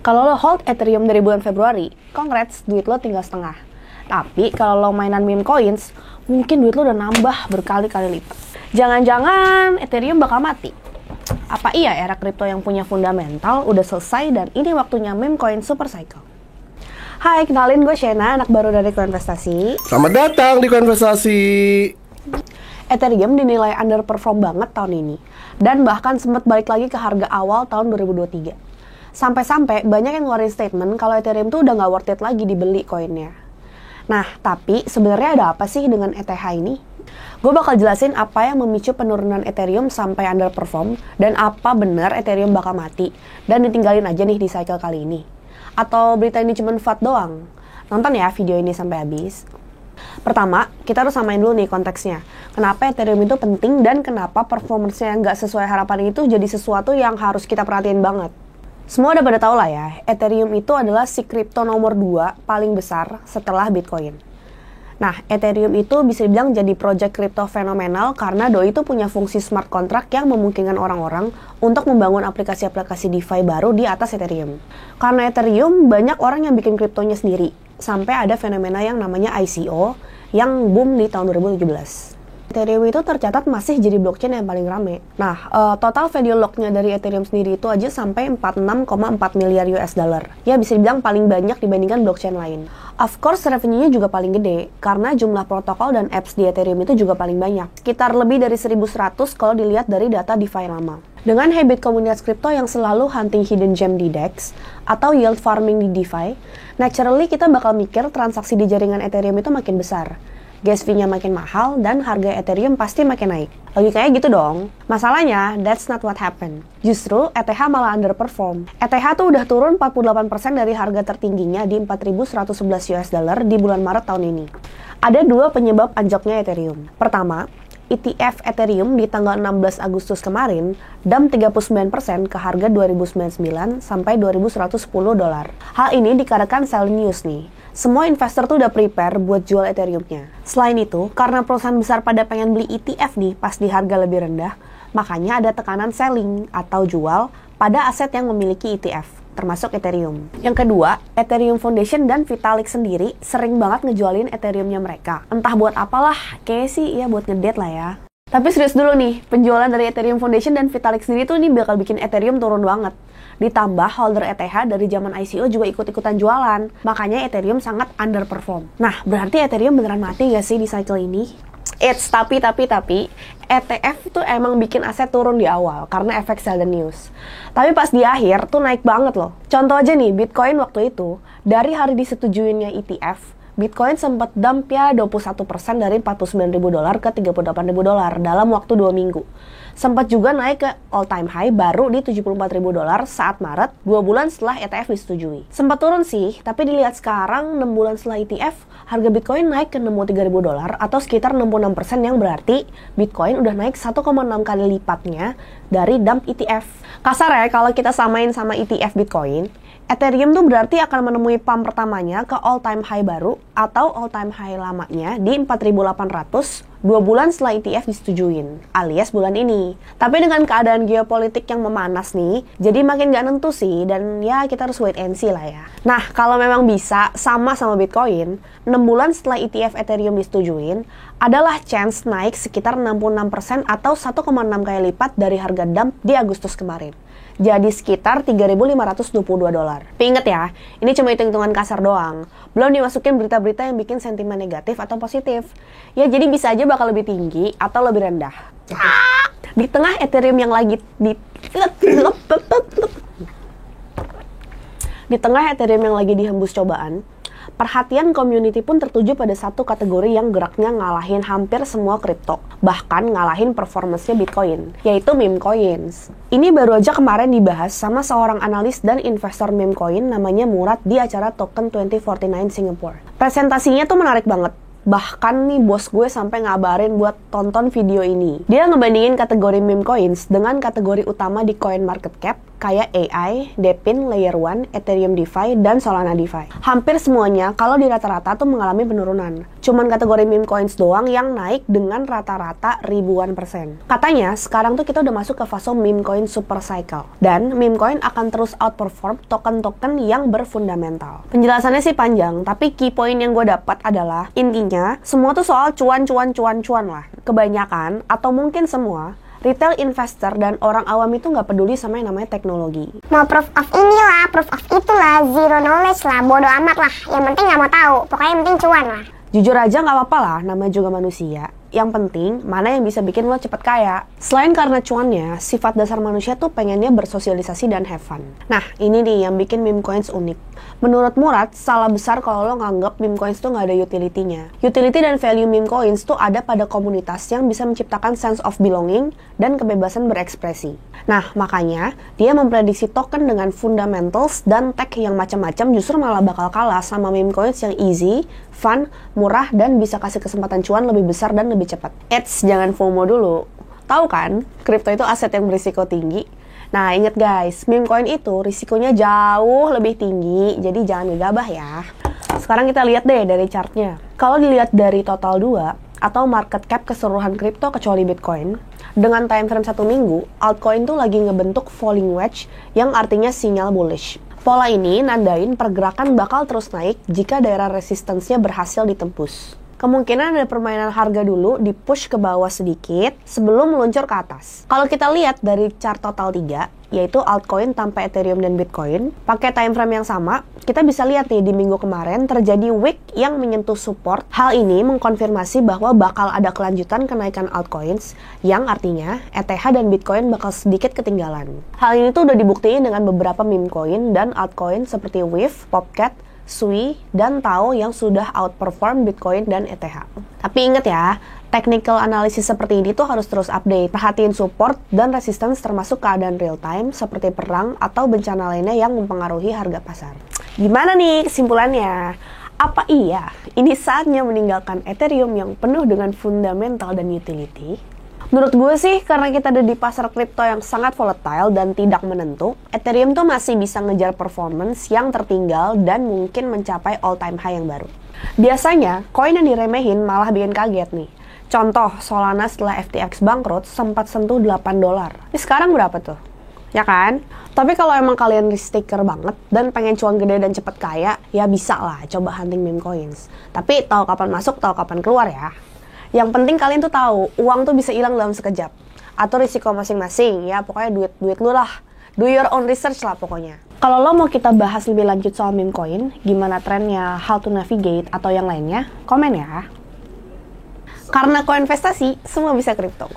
Kalau lo hold Ethereum dari bulan Februari, congrats, duit lo tinggal setengah. Tapi kalau lo mainan meme coins, mungkin duit lo udah nambah berkali-kali lipat. Jangan-jangan Ethereum bakal mati. Apa iya era kripto yang punya fundamental udah selesai dan ini waktunya meme coin super cycle? Hai, kenalin gue Shena, anak baru dari Koinvestasi. Selamat datang di Koinvestasi. Ethereum dinilai underperform banget tahun ini. Dan bahkan sempat balik lagi ke harga awal tahun 2023. Sampai-sampai banyak yang ngeluarin statement kalau Ethereum tuh udah gak worth it lagi dibeli koinnya. Nah, tapi sebenarnya ada apa sih dengan ETH ini? Gue bakal jelasin apa yang memicu penurunan Ethereum sampai underperform dan apa benar Ethereum bakal mati dan ditinggalin aja nih di cycle kali ini. Atau berita ini cuma FUD doang? Nonton ya video ini sampai habis. Pertama, kita harus samain dulu nih konteksnya. Kenapa Ethereum itu penting dan kenapa performance-nya nggak sesuai harapan itu jadi sesuatu yang harus kita perhatiin banget. Semua udah pada tahu lah ya, Ethereum itu adalah si kripto nomor 2 paling besar setelah Bitcoin. Nah, Ethereum itu bisa dibilang jadi project kripto fenomenal karena doi itu punya fungsi smart contract yang memungkinkan orang-orang untuk membangun aplikasi-aplikasi DeFi baru di atas Ethereum. Karena Ethereum, banyak orang yang bikin kriptonya sendiri, sampai ada fenomena yang namanya ICO yang boom di tahun 2017. Ethereum itu tercatat masih jadi blockchain yang paling rame. Nah, total value lock-nya dari Ethereum sendiri itu aja sampai 46,4 miliar US dollar. Ya, bisa dibilang paling banyak dibandingkan blockchain lain. Of course, revenue-nya juga paling gede, karena jumlah protokol dan apps di Ethereum itu juga paling banyak. Sekitar lebih dari 1.100 kalau dilihat dari data DeFi lama. Dengan habit komunitas kripto yang selalu hunting hidden gem di DEX, atau yield farming di DeFi, naturally kita bakal mikir transaksi di jaringan Ethereum itu makin besar. Gas fee-nya makin mahal, dan harga Ethereum pasti makin naik. Logikanya gitu dong. Masalahnya, that's not what happened. Justru, ETH malah underperform. ETH tuh udah turun 48% dari harga tertingginya di 4.111 US dollar di bulan Maret tahun ini. Ada dua penyebab anjloknya Ethereum. Pertama, ETF Ethereum di tanggal 16 Agustus kemarin dump 39% ke harga 2.099 sampai 2.110 dolar. Hal ini dikarenakan selling news nih. Semua investor tuh udah prepare buat jual Ethereum-nya. Selain itu, karena perusahaan besar pada pengen beli ETF nih pas di harga lebih rendah, makanya ada tekanan selling atau jual pada aset yang memiliki ETF, termasuk Ethereum. Yang kedua, Ethereum Foundation dan Vitalik sendiri sering banget ngejualin Ethereum-nya mereka. Entah buat apalah, kayaknya sih ya buat ngedate lah ya. Tapi serius dulu nih, penjualan dari Ethereum Foundation dan Vitalik sendiri tuh ini bakal bikin Ethereum turun banget. Ditambah holder ETH dari zaman ICO juga ikut-ikutan jualan. Makanya Ethereum sangat underperform. Nah, berarti Ethereum beneran mati gak sih di cycle ini? Tapi ETF tuh emang bikin aset turun di awal karena efek sell the news. Tapi pas di akhir tuh naik banget loh. Contoh aja nih, Bitcoin waktu itu, dari hari disetujuinnya ETF, Bitcoin sempat dump ya 21% dari 49.000 dolar ke 38.000 dolar dalam waktu 2 minggu. Sempat juga naik ke all time high baru di 74.000 dolar saat Maret, 2 bulan setelah ETF disetujui. Sempat turun sih, tapi dilihat sekarang 6 bulan setelah ETF, harga Bitcoin naik ke 63.000 dolar atau sekitar 66% yang berarti Bitcoin udah naik 1,6 kali lipatnya dari dump ETF. Kasar ya kalau kita samain sama ETF Bitcoin, Ethereum tuh berarti akan menemui pump pertamanya ke all-time high baru atau all-time high lamanya di 4.800 2 bulan setelah ETF disetujuin, alias bulan ini. Tapi dengan keadaan geopolitik yang memanas nih, jadi makin gak nentu sih, dan ya kita harus wait and see lah ya. Nah, kalau memang bisa sama Bitcoin, 6 bulan setelah ETF Ethereum disetujuin, adalah chance naik sekitar 66% atau 1,6 kali lipat dari harga dump di Agustus kemarin. Jadi sekitar 3.522 dolar. Tapi inget ya, ini cuma hitung-hitungan kasar doang. Belum dimasukin berita-berita yang bikin sentimen negatif atau positif. Ya jadi bisa aja bakal lebih tinggi atau lebih rendah. Di tengah Ethereum yang lagi dihembus cobaan, perhatian community pun tertuju pada satu kategori yang geraknya ngalahin hampir semua kripto, bahkan ngalahin performance-nya Bitcoin, yaitu meme coins. Ini baru aja kemarin dibahas sama seorang analis dan investor meme coin namanya Murad di acara Token 2049 Singapore. Presentasinya tuh menarik banget. Bahkan nih bos gue sampai ngabarin buat tonton video ini. Dia ngebandingin kategori meme coins dengan kategori utama di coin market cap kayak AI, Depin, Layer 1, Ethereum DeFi, dan Solana DeFi. Hampir semuanya kalau di rata-rata tuh mengalami penurunan. Cuman kategori meme coins doang yang naik dengan rata-rata ribuan %. Katanya, sekarang tuh kita udah masuk ke fase meme coin super cycle. Dan meme coin akan terus outperform token-token yang berfundamental. Penjelasannya sih panjang, tapi key point yang gue dapat adalah, intinya, semua tuh soal cuan lah. Kebanyakan, atau mungkin semua, retail investor dan orang awam itu nggak peduli sama yang namanya teknologi. Mau proof of inilah, proof of itulah, zero knowledge lah, bodo amat lah. Yang penting nggak mau tahu, pokoknya yang penting cuan lah. Jujur aja nggak apa-apa lah, namanya juga manusia. Yang penting, mana yang bisa bikin lo cepet kaya. Selain karena cuannya, sifat dasar manusia tuh pengennya bersosialisasi dan have fun. Nah, ini nih yang bikin meme coins unik. Menurut Murad, salah besar kalau lo nganggap meme coins tuh nggak ada utility-nya. Utility dan value meme coins tuh ada pada komunitas yang bisa menciptakan sense of belonging dan kebebasan berekspresi. Nah, makanya dia memprediksi token dengan fundamentals dan tech yang macam-macam justru malah bakal kalah sama meme coins yang easy, fun, murah, dan bisa kasih kesempatan cuan lebih besar dan lebih cepat. Eits, jangan FOMO dulu. Tahu kan, kripto itu aset yang berisiko tinggi. Nah, inget guys, meme coin itu risikonya jauh lebih tinggi, jadi jangan gegabah ya. Sekarang kita lihat deh dari chartnya. Kalau dilihat dari total 2, atau market cap keseluruhan kripto kecuali Bitcoin, dengan time frame 1 minggu, altcoin tuh lagi ngebentuk falling wedge yang artinya sinyal bullish. Pola ini nandain pergerakan bakal terus naik jika daerah resistance-nya berhasil ditembus. Kemungkinan ada permainan harga dulu di-push ke bawah sedikit sebelum meluncur ke atas. Kalau kita lihat dari chart total 3, yaitu altcoin tanpa Ethereum dan Bitcoin, pakai time frame yang sama, kita bisa lihat nih di minggu kemarin terjadi wick yang menyentuh support. Hal ini mengkonfirmasi bahwa bakal ada kelanjutan kenaikan altcoins, yang artinya ETH dan Bitcoin bakal sedikit ketinggalan. Hal ini tuh udah dibuktiin dengan beberapa meme coin dan altcoin seperti Wave, Popcat, Sui, dan Tao yang sudah outperform Bitcoin dan ETH. Tapi ingat ya, technical analysis seperti ini tuh harus terus update. Perhatiin support dan resistance termasuk keadaan real time seperti perang atau bencana lainnya yang mempengaruhi harga pasar. Gimana nih kesimpulannya? Apa iya ini saatnya meninggalkan Ethereum yang penuh dengan fundamental dan utility? Menurut gue sih, karena kita ada di pasar kripto yang sangat volatile dan tidak menentu, Ethereum tuh masih bisa ngejar performance yang tertinggal dan mungkin mencapai all-time high yang baru. Biasanya, koin yang diremehin malah bikin kaget nih. Contoh, Solana setelah FTX bangkrut sempat sentuh $8. Ini sekarang berapa tuh? Ya kan? Tapi kalau emang kalian risk taker banget dan pengen cuan gede dan cepet kaya, ya bisa lah coba hunting meme coins. Tapi tahu kapan masuk, tahu kapan keluar ya. Yang penting kalian tuh tahu, uang tuh bisa hilang dalam sekejap. Atau risiko masing-masing, ya pokoknya duit lu lah. Do your own research lah pokoknya. Kalau lo mau kita bahas lebih lanjut soal meme coin, gimana trennya, how to navigate, atau yang lainnya, komen ya. Karena koinvestasi, semua bisa kripto.